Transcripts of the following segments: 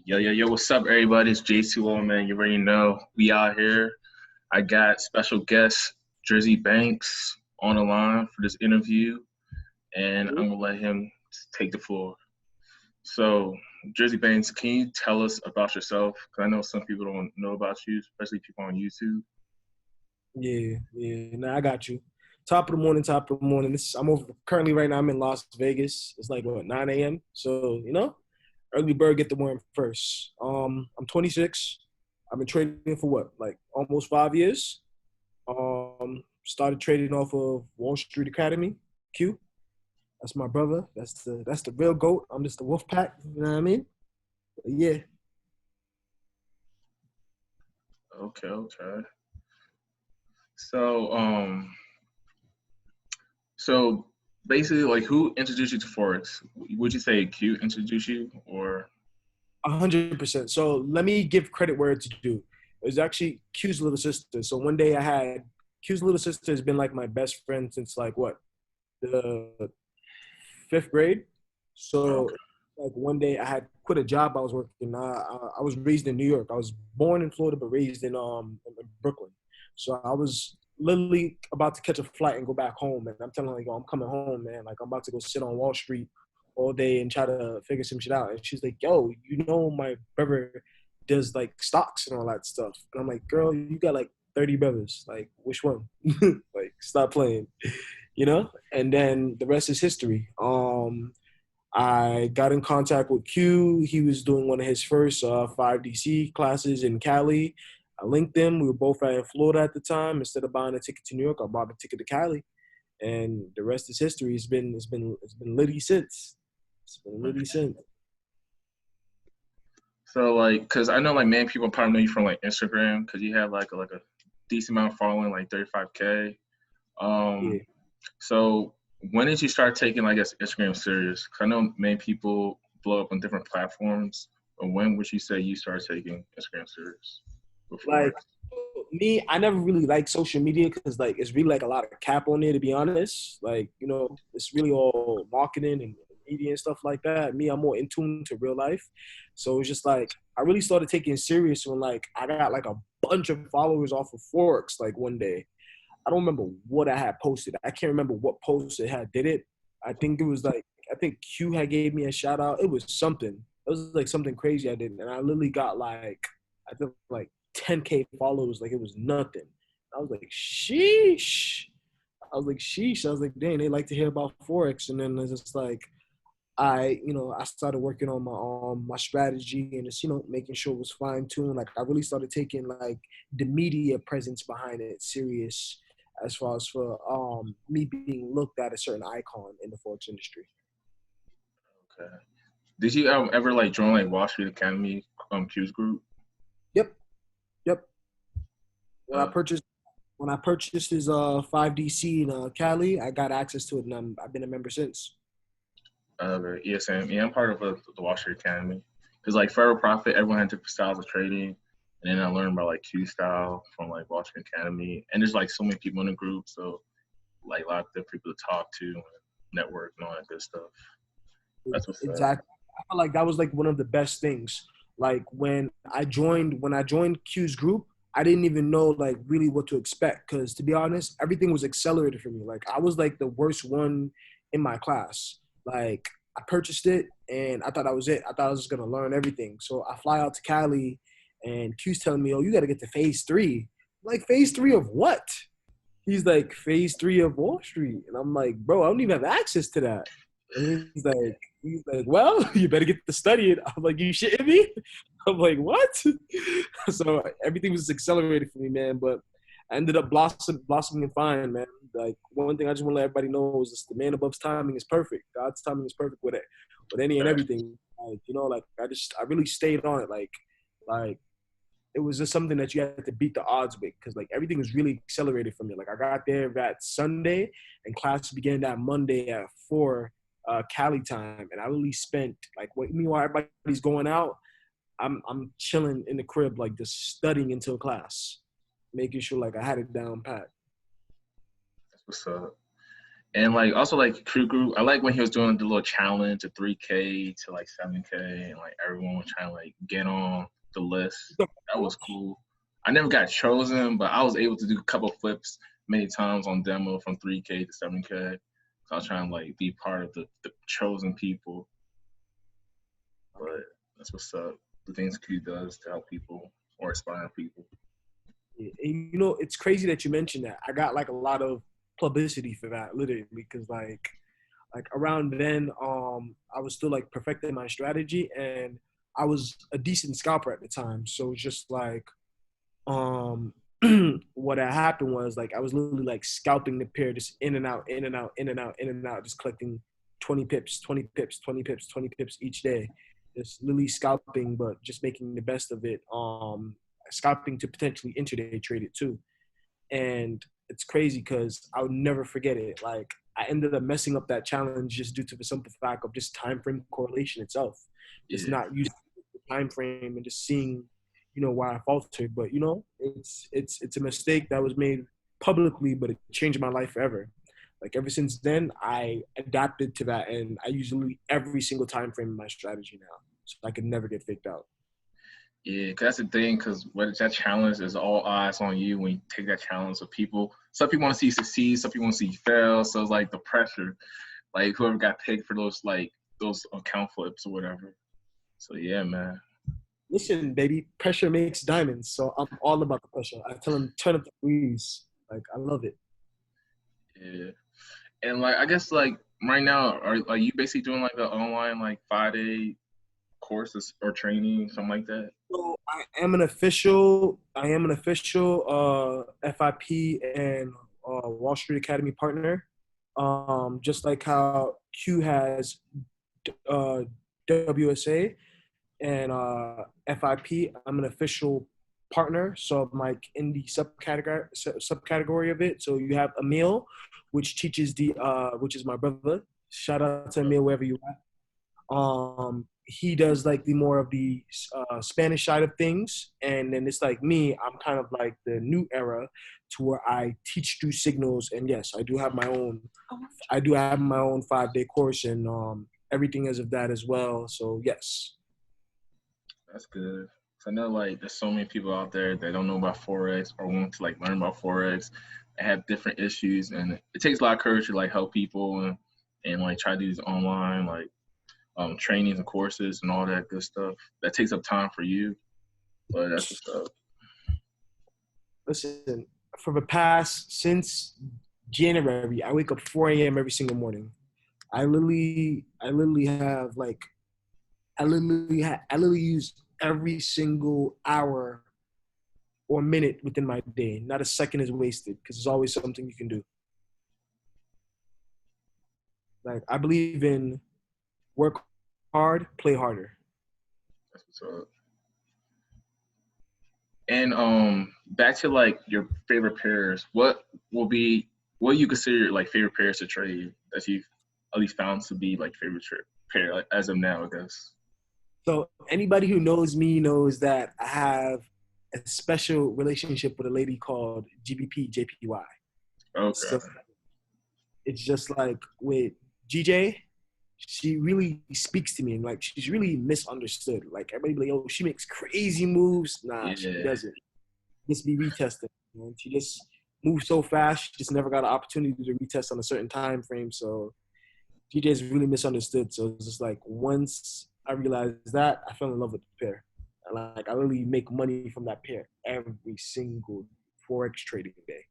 Yo, what's up, everybody? It's J2O, man. You already know we out here. I got special guest Drewziebanks on the line for this interview, and I'm gonna let him take the floor. So, Drewziebanks, can you tell us about yourself? Because I know some people don't know about you, especially people on YouTube. Yeah. Nah, I got you. Top of the morning. I'm over currently right now. I'm in Las Vegas. It's like what 9 a.m. So early bird get the worm first. I'm 26. I've been trading for what, like almost 5 years. Started trading off of Wall Street Academy. Q. That's my brother. That's the real goat. I'm just the wolf pack. You know what I mean? But yeah. Okay. So, so basically, like, who introduced you to Forex? Would you say Q introduced you, or 100%. So let me give credit where it's due. It was actually Q's little sister. So one day I had Q's little sister has been like my best friend since like what, the fifth grade. So okay? like one day I had quit a job I was working. I was raised in New York. I was born in Florida but raised in Brooklyn. So I was literally about to catch a flight and go back home. And I'm telling her, like, yo, I'm coming home, man. Like I'm about to go sit on Wall Street all day and try to figure some shit out. And she's like, yo, my brother does like stocks and all that stuff. And I'm like, girl, you got like 30 brothers. Like, which one? Like, stop playing, And then the rest is history. I got in contact with Q. He was doing one of his first 5DC classes in Cali. I linked them. We were both out in Florida at the time. Instead of buying a ticket to New York, I bought a ticket to Cali, and the rest is history. It's been litty since. It's been litty since. So, like, cause I know like many people probably know you from like Instagram, cause you have like a decent amount of following, like 35K. Yeah. Um, so when did you start taking, I guess, Instagram serious? Cause I know many people blow up on different platforms. But when would you say you started taking Instagram serious? Before? Like me, I never really liked social media because like it's really like a lot of cap on there, to be honest. Like, it's really all marketing and media and stuff like that. Me, I'm more in tune to real life. So it's just like I really started taking it serious when like I got like a bunch of followers off of Forex like one day. I don't remember what I had posted. I can't remember what post it had did it. I think it was like I think Q had gave me a shout out. It was something. It was like something crazy I did, and I literally got like I think like 10K followers. Like it was nothing. I was like, sheesh. I was like, dang, they like to hear about Forex. And then it's just like I started working on my strategy and just making sure it was fine tuned. Like I really started taking like the media presence behind it serious, as far as for me being looked at a certain icon in the Forex industry. Okay. Did you ever like join like Wall Street Academy Q's group? Yep, yep. When I Uh, purchased when I purchased his 5DC in Cali, I got access to it, and I've been a member since. ESM. Yeah, I'm part of the Wall Street Academy. Because like Federal Profit, everyone had different styles of trading, and then I learned about like Q style from like Wall Street Academy. And there's like so many people in the group, so like a lot of different people to talk to, and network, and all that good stuff. That's what's up. Exactly. I feel like that was like one of the best things. Like when I joined Q's group, I didn't even know like really what to expect because to be honest, everything was accelerated for me. Like I was like the worst one in my class. Like I purchased it and I thought that was it. I thought I was just gonna learn everything. So I fly out to Cali and Q's telling me, "Oh, you got to get to phase three." I'm like, phase three of what? He's like, phase three of Wall Street, and I'm like, bro, I don't even have access to that. And he's like, well, you better get to study it. I'm like, you shitting me? I'm like, what? So everything was accelerated for me, man. But I ended up blossoming fine, man. Like one thing I just want to let everybody know is just the man above's timing is perfect. God's timing is perfect with it, with any and everything. Like, like I really stayed on it. Like it was just something that you had to beat the odds with because like everything was really accelerated for me. Like I got there that Sunday and class began that Monday at 4 Cali time, and I really spent like meanwhile everybody's going out, I'm chilling in the crib like just studying until class, making sure like I had it down pat. That's what's up. And like also like crew group, I like when he was doing the little challenge of 3K to like 7K, and like everyone was trying to like get on the list. That was cool. I never got chosen, but I was able to do a couple flips many times on demo from 3K to 7K. So I was trying to like be part of the chosen people. But that's what's up. The things Q does to help people or inspire people. And, you know, it's crazy that you mentioned that. I got like a lot of publicity for that, literally, because like around then, I was still like perfecting my strategy, and I was a decent scalper at the time. So it's just like, um, what had happened was like I was literally like scalping the pair, just in and out, in and out, in and out, in and out, just collecting 20 pips, 20 pips, 20 pips, 20 pips each day. Just literally scalping, but just making the best of it. Scalping to potentially intraday trade it too. And it's crazy because I would never forget it. Like I ended up messing up that challenge just due to the simple fact of just time frame correlation itself. Just Yeah. not using the time frame and just seeing, you know, why I faltered. But you know, it's a mistake that was made publicly, but it changed my life forever. Like ever since then, I adapted to that, and I use literally every single time frame in my strategy now, so I could never get faked out. Yeah, 'cause that's the thing. Because what that challenge is all eyes on you when you take that challenge. So people, some people want to see you succeed, some people want to see you fail. So it's like the pressure, like whoever got picked for those account flips or whatever. So yeah, man. Listen, baby, pressure makes diamonds. So I'm all about the pressure. I tell them turn up the breeze. Like I love it. Yeah, and like I guess like right now, are you basically doing like an online like 5 day courses or training, something like that? So I am an official FIP and Wall Street Academy partner. Just like how Q has uh, WSA and FIP, I'm an official partner. So I'm like in the subcategory of it. So you have Emil, which teaches which is my brother. Shout out to Emil wherever you are. He does like the more of the Spanish side of things, and then it's like me. I'm kind of like the new era, to where I teach through signals. And yes, I do have my own. I do have my own 5 day course, and everything is of that as well. So yes. That's good. So I know like there's so many people out there that don't know about forex or want to like learn about forex and have different issues, and it takes a lot of courage to like help people and like try to do these online like trainings and courses and all that good stuff. That takes up time for you, but that's what's up. Listen, for the past since January, I wake up 4 a.m. every single morning. I literally have like, I literally use every single hour or minute within my day. Not a second is wasted because there's always something you can do. Like I believe in work hard, play harder. That's what's up. And back to like your favorite pairs. Will be what you consider like favorite pairs to trade that you've at least found to be like favorite pair like, as of now, I guess. So anybody who knows me knows that I have a special relationship with a lady called GBP JPY. Okay. So it's just like with GJ, she really speaks to me, and like she's really misunderstood. Like everybody be like, oh, she makes crazy moves. Nah, she Yeah. doesn't. Just be retested. Man. She just moves so fast. She just never got an opportunity to retest on a certain time frame. So GJ is really misunderstood. So it's just like once I realized that, I fell in love with the pair. And like I really make money from that pair every single forex trading day.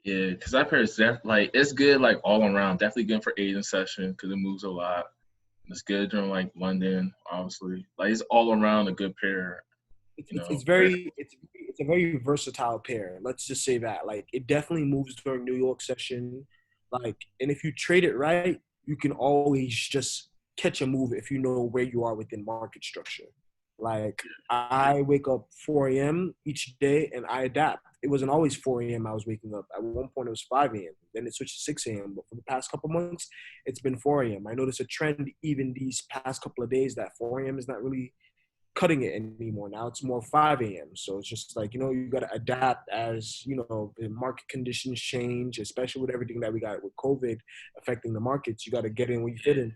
Yeah, because that pair is like it's good like all around. Definitely good for Asian session because it moves a lot. It's good during like London, obviously. Like it's all around a good pair. It's, You it's, know, it's very it's a very versatile pair. Let's just say that. Like it definitely moves during New York session. Like, and if you trade it right, you can always just catch a move if you know where you are within market structure. Like I wake up 4 a.m. each day and I adapt. It wasn't always 4 a.m. I was waking up. At one point it was 5 a.m. Then it switched to 6 a.m. But for the past couple months, it's been 4 a.m. I noticed a trend even these past couple of days that 4 a.m. is not really cutting it anymore. Now it's more 5 a.m. So it's just like, you got to adapt as, the market conditions change, especially with everything that we got with COVID affecting the markets. You got to get in where you fit in.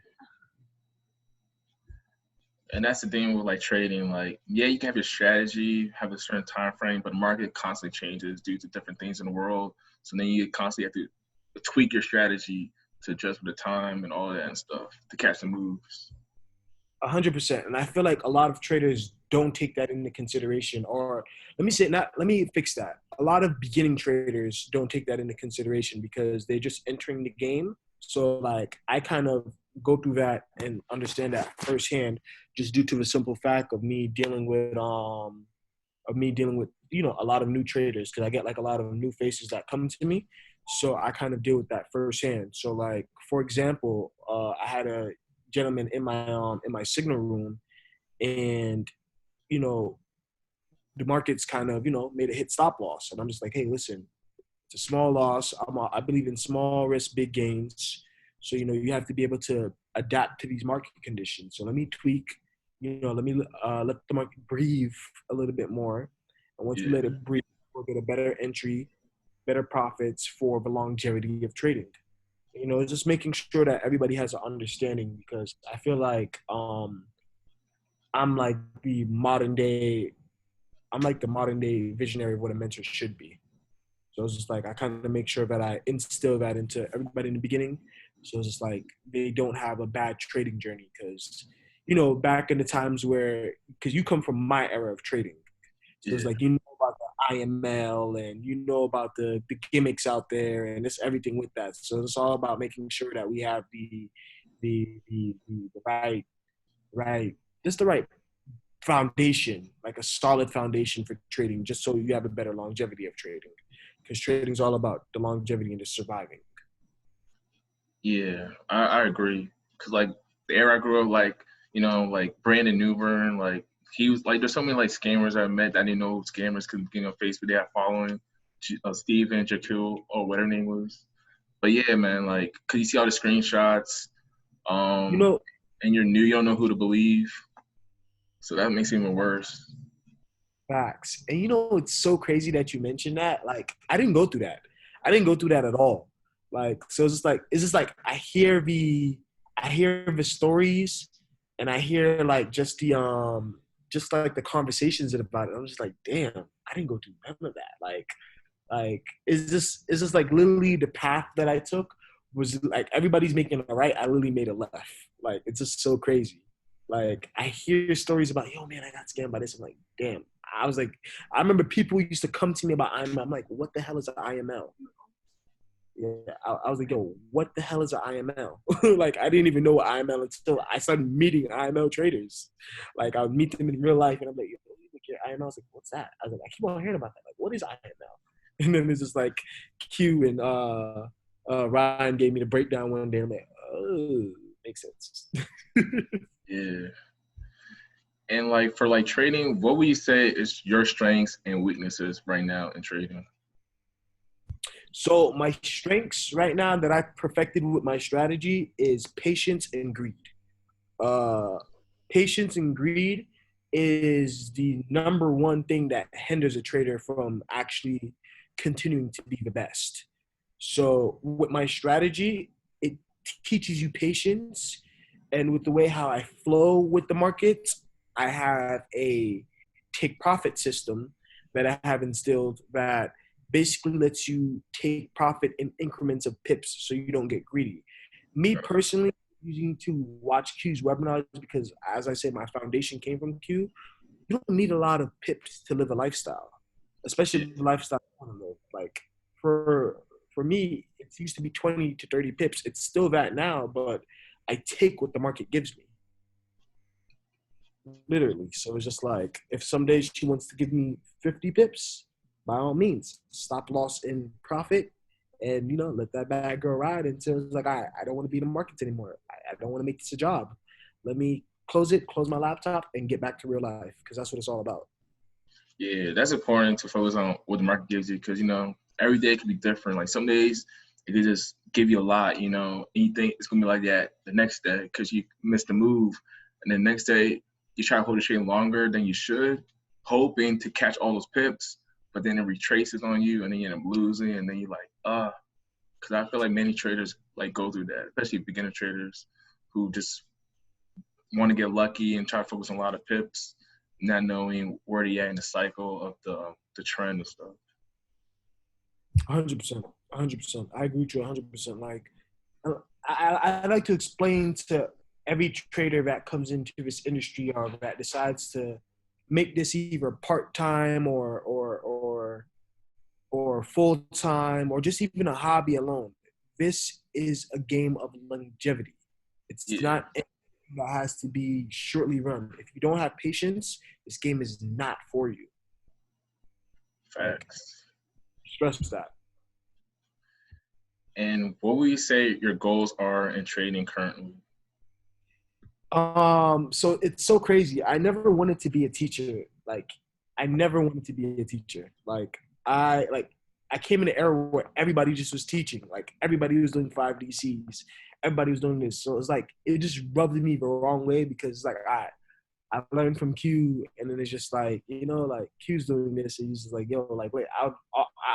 And that's the thing with like trading. Like, yeah, you can have your strategy, have a certain time frame, but the market constantly changes due to different things in the world. So then you constantly have to tweak your strategy to adjust with the time and all that and stuff to catch the moves. 100%. And I feel like a lot of traders don't take that into consideration. Or let me fix that. A lot of beginning traders don't take that into consideration because they're just entering the game. So like I kind of go through that and understand that firsthand, just due to the simple fact of me dealing with a lot of new traders, because I get like a lot of new faces that come to me. So I kind of deal with that firsthand. So like, for example, I had a gentleman in my signal room, and the market's kind of made a hit stop loss, and I'm just like, hey, listen, it's a small loss. I believe in small risk, big gains. So you have to be able to adapt to these market conditions. So let me tweak. Let me let the market breathe a little bit more, and once we let it breathe, we'll get a better entry, better profits for the longevity of trading. It's just making sure that everybody has an understanding, because I feel like I'm like the modern day visionary of what a mentor should be. So it's just like I kind of make sure that I instill that into everybody in the beginning. So it's just like they don't have a bad trading journey, because back in the times because you come from my era of trading, so it's like about the IML, and about the gimmicks out there, and it's everything with that. So it's all about making sure that we have the right foundation, like a solid foundation for trading, just so you have a better longevity of trading. Because trading is all about the longevity and the surviving. Yeah, I agree. Cause like the era I grew up, like Brandon Newbern, like he was like, there's so many like scammers I met that I didn't know scammers because on Facebook they had following Steven Jakul or whatever name was. But yeah, man, like, cause you see all the screenshots, You know, and you're new, you don't know who to believe, so that makes it even worse. facts. And it's so crazy that you mentioned that. Like, I didn't go through that. I didn't go through that at all. Like, so it's just like I hear the stories, and I hear like just like the conversations about it. I'm just like, damn, I didn't go through none of that. Like is this like literally the path that I took was like everybody's making a right, I literally made a left. Like it's just so crazy. Like I hear stories about, yo man, I got scammed by this. I'm like, damn. I was like, I remember people used to come to me about IML. I'm like, what the hell is an IML? Yeah, I was like, yo, what the hell is an IML? Like, I didn't even know what IML until I started meeting IML traders. Like, I would meet them in real life, and I'm like, yo, look at IML. I was like, what's that? I was like, I keep on hearing about that. Like, what is IML? And then it's just like Q and Ryan gave me the breakdown one day. I'm like, oh, makes sense. Yeah. And like for like trading, what would you say is your strengths and weaknesses right now in trading? So my strengths right now that I perfected with my strategy is patience and greed. Uh, Patience and greed is the number one thing that hinders a trader from actually continuing to be the best. So with my strategy, it teaches you patience, and with the way how I flow with the markets, I have a take profit system that I have instilled that basically lets you take profit in increments of pips so you don't get greedy. Me personally, using to watch Q's webinars, because as I said, my foundation came from Q. You don't need a lot of pips to live a lifestyle, Yeah. especially the lifestyle I want to live. Like for me, it used to be 20 to 30 pips. It's still that now, but I take what the market gives me, literally. So it's just like, if some days she wants to give me 50 pips, by all means, stop loss in profit, and let that bad girl ride until it's like, I don't want to be in the markets anymore. I don't want to make this a job. Let me close my laptop, and get back to real life, because that's what it's all about. Yeah, that's important to focus on what the market gives you because, every day can be different. Like some days it can just give you a lot, and you think it's going to be like that the next day because you missed the move. And then next day you try to hold the trade longer than you should, hoping to catch all those pips, but then it retraces on you, and then you end up losing, and then you're like, because I feel like many traders like go through that, especially beginner traders who just want to get lucky and try to focus on a lot of pips, not knowing where they at in the cycle of the trend and stuff. 100%. 100%. I agree with you 100%. Like, I like to explain to every trader that comes into this industry or that decides to make this either part-time or full-time or just even a hobby alone. This is a game of longevity. It's not anything that has to be shortly run. If you don't have patience, this game is not for you. Facts. Stress that. And what would you say your goals are in trading currently? So it's so crazy. I never wanted to be a teacher. Like, I never wanted to be a teacher. I came in an era where everybody just was teaching. Like, everybody was doing 5DCs. Everybody was doing this. So it's like, it just rubbed me the wrong way because it's like, I learned from Q, and then it's just like, like Q's doing this, and he's just like, yo, like, wait, I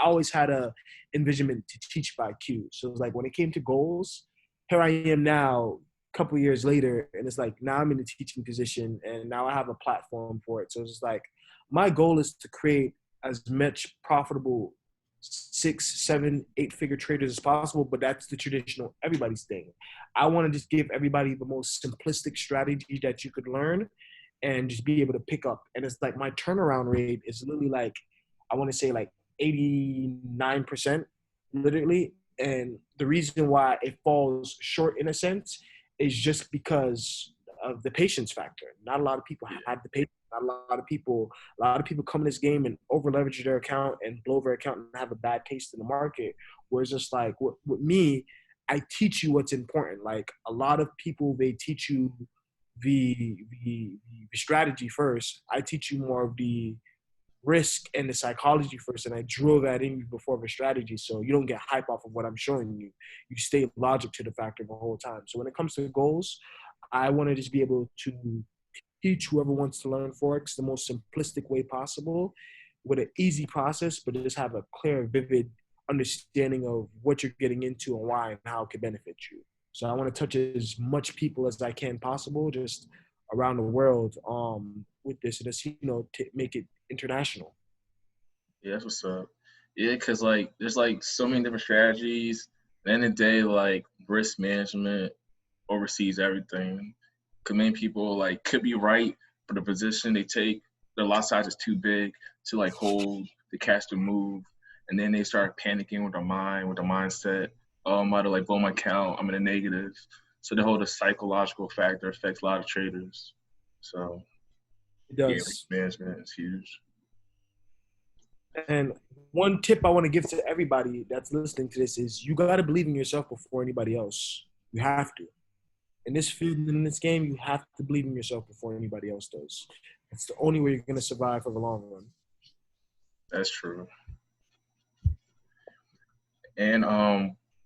always had a envisionment to teach by Q. So it's like when it came to goals, here I am now, a couple years later, and it's like now I'm in the teaching position, and now I have a platform for it. So it's just like my goal is to create as much profitable 6, 7, 8-figure traders as possible, but that's the traditional everybody's thing. I want to just give everybody the most simplistic strategy that you could learn and just be able to pick up. And it's like my turnaround rate is literally like, I want to say like 89%, literally. And the reason why it falls short in a sense is just because of the patience factor. Not a lot of people have the patience. Not a lot of people come in this game and over leverage their account and blow their account and have a bad taste in the market. Whereas just like with me, I teach you what's important. Like a lot of people, they teach you the strategy first. I teach you more of the risk and the psychology first, and I drill that in you before the strategy, so you don't get hype off of what I'm showing you. You stay logic to the factor the whole time. So when it comes to goals, I want to just be able to teach whoever wants to learn Forex the most simplistic way possible with an easy process, but just have a clear, vivid understanding of what you're getting into and why and how it can benefit you. So I want to touch as much people as I can possible, just around the world, with this, and just make it international. Yeah, that's what's up. Yeah, because like there's like so many different strategies. At the end of the day, like risk management oversees everything. Because many people like could be right, but the position they take, their lot size is too big to like hold to catch the move, and then they start panicking with their mindset. Oh, I'm about to like blow my count. I'm in a negative. So the whole psychological factor affects a lot of traders. So It yeah, risk does. management is huge. And one tip I want to give to everybody that's listening to this is you got to believe in yourself before anybody else. You have to. In this field, in this game, you have to believe in yourself before anybody else does. It's the only way you're going to survive for the long run. That's true. And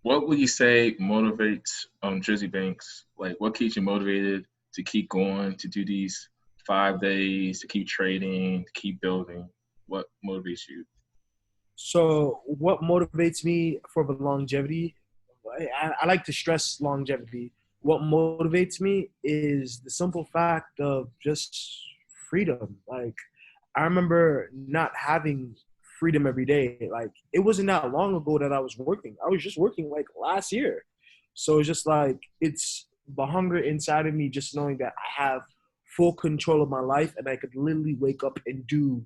what would you say motivates Drewziebanks? Like, what keeps you motivated to keep going, to do these 5 days, to keep trading, to keep building? What motivates you? So what motivates me for the longevity? I like to stress longevity. What motivates me is the simple fact of just freedom. Like, I remember not having freedom every day. Like, it wasn't that long ago that I was working. I was just working like last year. So it's just like, it's the hunger inside of me just knowing that I have full control of my life and I could literally wake up and do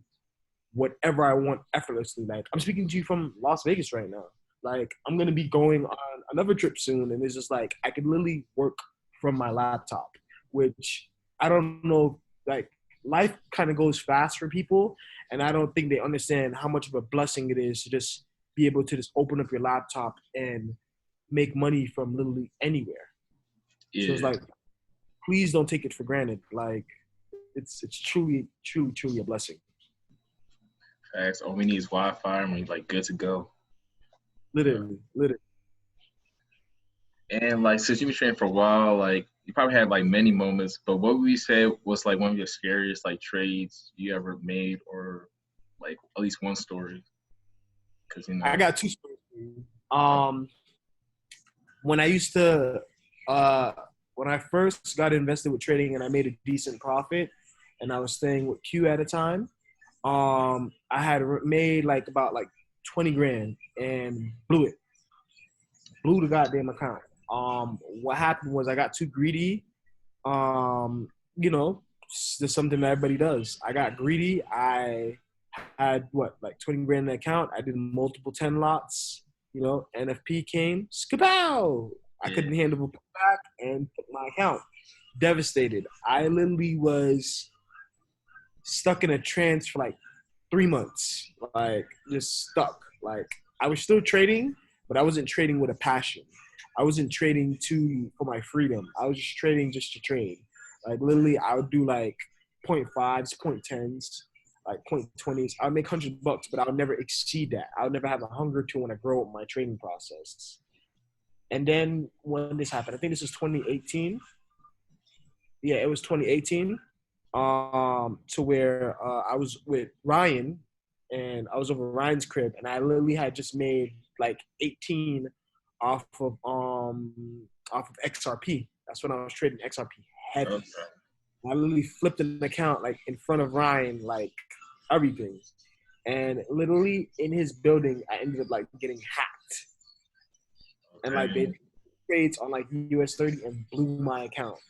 whatever I want effortlessly. Like, I'm speaking to you from Las Vegas right now. Like, I'm going to be going on another trip soon. And it's just like, I could literally work from my laptop, which I don't know, like, life kind of goes fast for people. And I don't think they understand how much of a blessing it is to just be able to just open up your laptop and make money from literally anywhere. Yeah. So it's like, please don't take it for granted. Like, it's truly, truly, truly a blessing. Facts. All we need is Wi-Fi and we're like good to go. Literally. And like since you've been training for a while, like you probably had like many moments, but what would you say was like one of your scariest like trades you ever made, or like at least one story? Because I got two stories for you. When I used to, uh, when I first got invested with trading and I made a decent profit, and I was staying with Q at a time, I had made like about like 20 grand and blew the goddamn account. What happened was I got too greedy. Um, you know, there's something that everybody does. I got greedy. I had what, like 20 grand in the account. I did multiple 10 lots. NFP came, skapow! I Yeah. couldn't handle the back and took my account. Devastated. I literally was stuck in a trance for like 3 months, like just stuck. Like I was still trading, but I wasn't trading with a passion. I wasn't trading for my freedom. I was just trading just to trade. Like literally, I would do like 0.5s, 0.10s, like 0.20s. I would make $100, but I would never exceed that. I would never have a hunger to want to grow up my trading process. And then when this happened, I think this was 2018. Yeah, it was 2018. To where I was with Ryan, and I was over Ryan's crib, and I literally had just made like 18 off of XRP. That's when I was trading XRP heavy. Okay. I literally flipped an account like in front of Ryan, like everything. And literally in his building, I ended up like getting hacked. And like they trades on like US 30 and blew my account.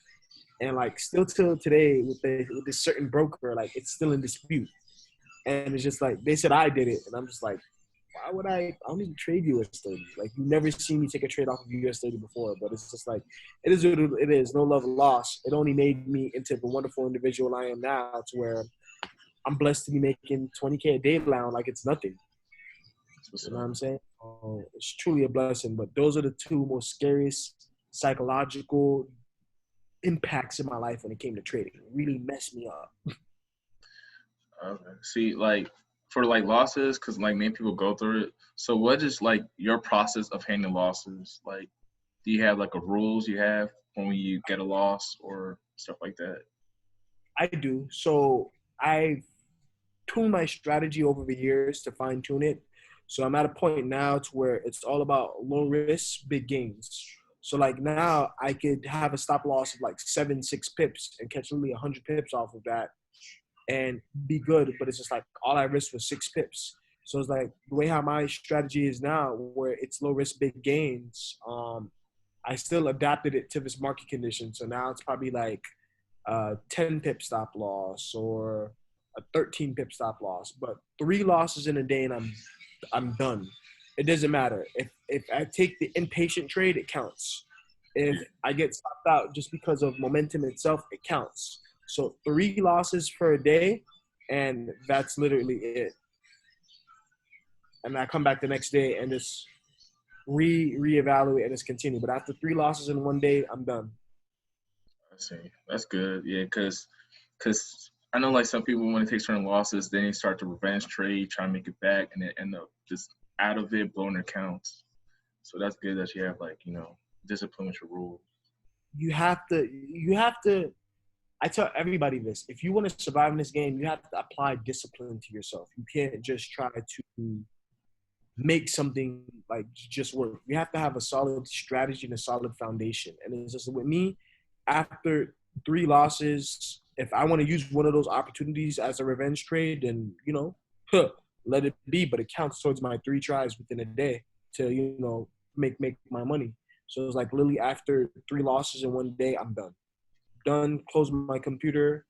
And like still till today with this certain broker, like it's still in dispute. And it's just like they said I did it, and I'm just like, why would I? I don't even trade US 30. Like you never seen me take a trade off of US 30 before, but it's just like it is what it is. No love lost. It only made me into the wonderful individual I am now, to where I'm blessed to be making 20K a day now, like it's nothing. You know what I'm saying? It's truly a blessing. But those are the two most scariest psychological impacts in my life when it came to trading. It really messed me up. Okay. See, like for like losses, because like many people go through it. So what is like your process of handling losses? Like, do you have like a rules you have when you get a loss or stuff like that? I do. So I've tuned my strategy over the years to fine tune it. So I'm at a point now to where it's all about low risk, big gains. So like now I could have a stop loss of like 7, 6 pips and catch literally 100 pips off of that and be good. But it's just like all I risked was 6 pips. So it's like the way how my strategy is now, where it's low risk, big gains. I still adapted it to this market condition. So now it's probably like 10 pip stop loss or a 13 pip stop loss. But 3 losses in a day and I'm done. It doesn't matter. If I take the impatient trade, it counts. If I get stopped out just because of momentum itself, it counts. So 3 losses for a day, and that's literally it. And I come back the next day and just reevaluate and just continue. But after 3 losses in one day, I'm done. I see. That's good. Yeah, because I know like some people when they take certain losses, then they start to revenge trade, try to make it back, and they end up just out of it, blowing their accounts. So that's good that you have like discipline with your rules. You have to. I tell everybody this: if you want to survive in this game, you have to apply discipline to yourself. You can't just try to make something like just work. You have to have a solid strategy and a solid foundation. And it's just with me, after 3 losses, if I want to use one of those opportunities as a revenge trade, then let it be. But it counts towards my 3 tries within a day to make my money. So it's like literally after 3 losses in one day, I'm done. Done. Close my computer.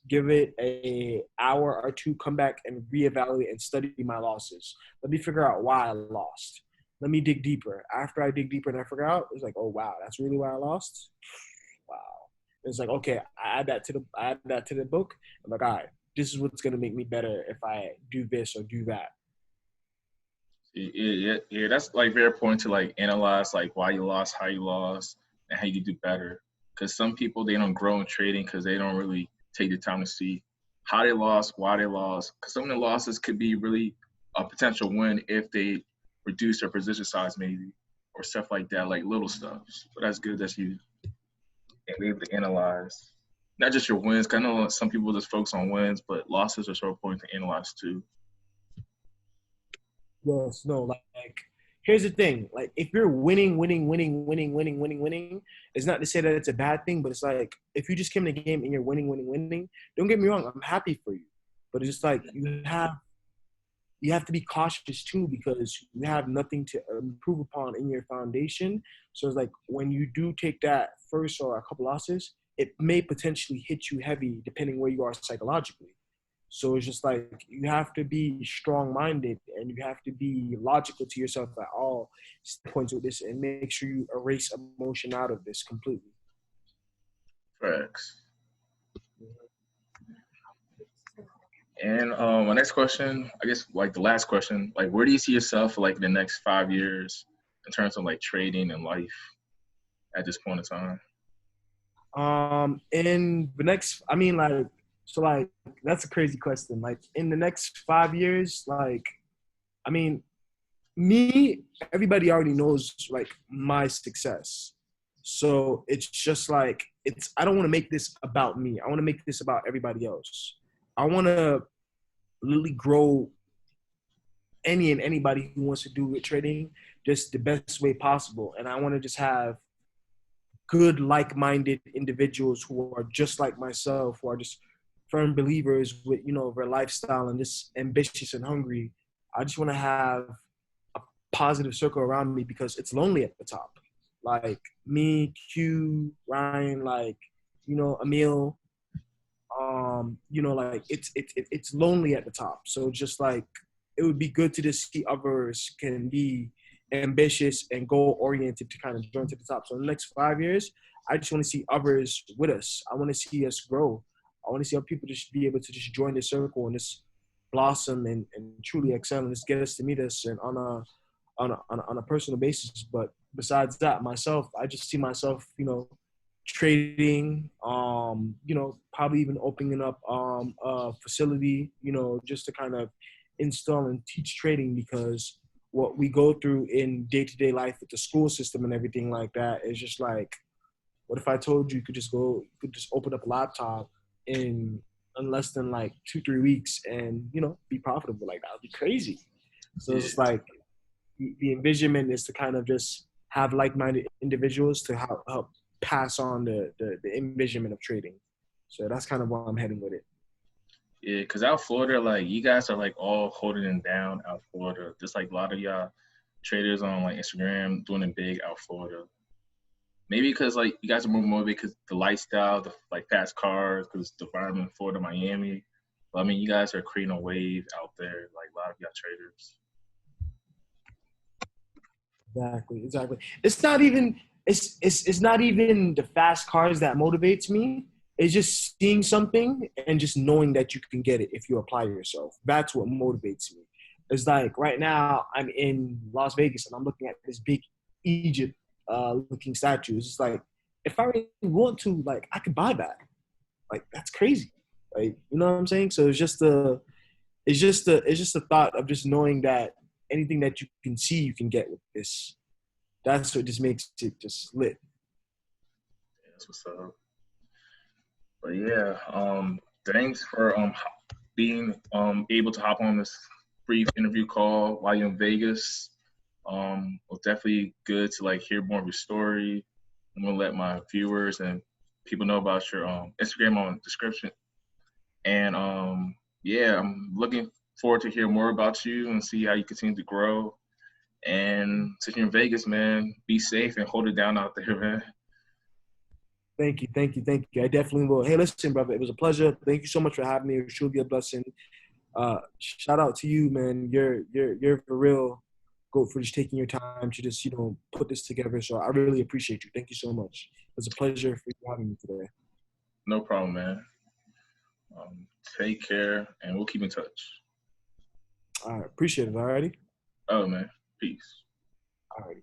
Give it a hour or two. Come back and reevaluate and study my losses. Let me figure out why I lost. Let me dig deeper. After I dig deeper and I figure out, it's like, oh wow, that's really why I lost. Wow. It's like, okay, I add that to the book. I'm like, all right, this is what's gonna make me better if I do this or do that. Yeah. That's like very important to like analyze like why you lost, how you lost, and how you can do better. Because some people they don't grow in trading because they don't really take the time to see how they lost, why they lost. Because some of the losses could be really a potential win if they reduce their position size maybe or stuff like that, like little stuff. So that's good that you and be able to analyze not just your wins. 'Cause I know some people just focus on wins, but losses are so important to analyze too. Yes, no, like here's the thing. Like if you're winning, it's not to say that it's a bad thing, but it's like if you just came in the game and you're winning, don't get me wrong, I'm happy for you. But it's just like you have to be cautious too because you have nothing to improve upon in your foundation. So it's like when you do take that first or a couple losses, it may potentially hit you heavy depending where you are psychologically. So it's just like you have to be strong-minded and you have to be logical to yourself at all points with this and make sure you erase emotion out of this completely. Facts. And my next question, I guess like the last question, like where do you see yourself for like the next 5 years in terms of like trading and life at this point in time? In the next, I mean, like, so like that's a crazy question. Like in the next 5 years, like, I mean, me, everybody already knows like my success. So it's just like I don't want to make this about me. I want to make this about everybody else. I want to literally grow any and anybody who wants to do with trading just the best way possible. And I want to just have good, like-minded individuals who are just like myself, who are just firm believers with, their lifestyle and just ambitious and hungry. I just want to have a positive circle around me because it's lonely at the top. Like me, Q, Ryan, like, Emil, like it's lonely at the top. So just like it would be good to just see others can be ambitious and goal oriented to kind of join to the top. So in the next 5 years, I just want to see others with us. I want to see us grow. I want to see how people just be able to just join the circle and just blossom and truly excel and just get us to meet us and on a personal basis. But besides that, myself, I just see myself, trading, probably even opening up a facility, just to kind of install and teach trading because what we go through in day-to-day life with the school system and everything like that is just like, what if I told you you could just open up a laptop in less than like 2-3 weeks and, be profitable? Like that would be crazy. So it's just like the envisionment is to kind of just have like-minded individuals to help pass on the envisionment of trading. So that's kind of where I'm heading with it. Yeah, because out Florida, like you guys are like all holding it down out Florida. Just like a lot of y'all traders on like Instagram doing it big out Florida. Maybe because like you guys are more motivated because the lifestyle, the like fast cars, because the environment in Florida, Miami. But I mean, you guys are creating a wave out there, like a lot of y'all traders. Exactly. It's not even the fast cars that motivates me. It's just seeing something and just knowing that you can get it if you apply yourself. That's what motivates me. It's like right now I'm in Las Vegas and I'm looking at this big Egypt looking statue. It's just like if I really want to, like I could buy that. Like that's crazy. Like you know what I'm saying? So it's just the thought of just knowing that anything that you can see you can get with this. That's what just makes it just lit. Yeah, that's what's up. But yeah, thanks for being able to hop on this brief interview call while you're in Vegas. It was definitely good to like hear more of your story. I'm gonna let my viewers and people know about your Instagram on the description. And yeah, I'm looking forward to hear more about you and see how you continue to grow. And since you're in Vegas, man, be safe and hold it down out there, man. Thank you. I definitely will. Hey, listen, brother, it was a pleasure. Thank you so much for having me. It was truly a blessing. Shout out to you, man. You're for real. Go for just taking your time to just put this together. So I really appreciate you. Thank you so much. It was a pleasure for you having me today. No problem, man. Take care, and we'll keep in touch. All right, appreciate it. Alrighty. Oh, man. Peace. Alrighty.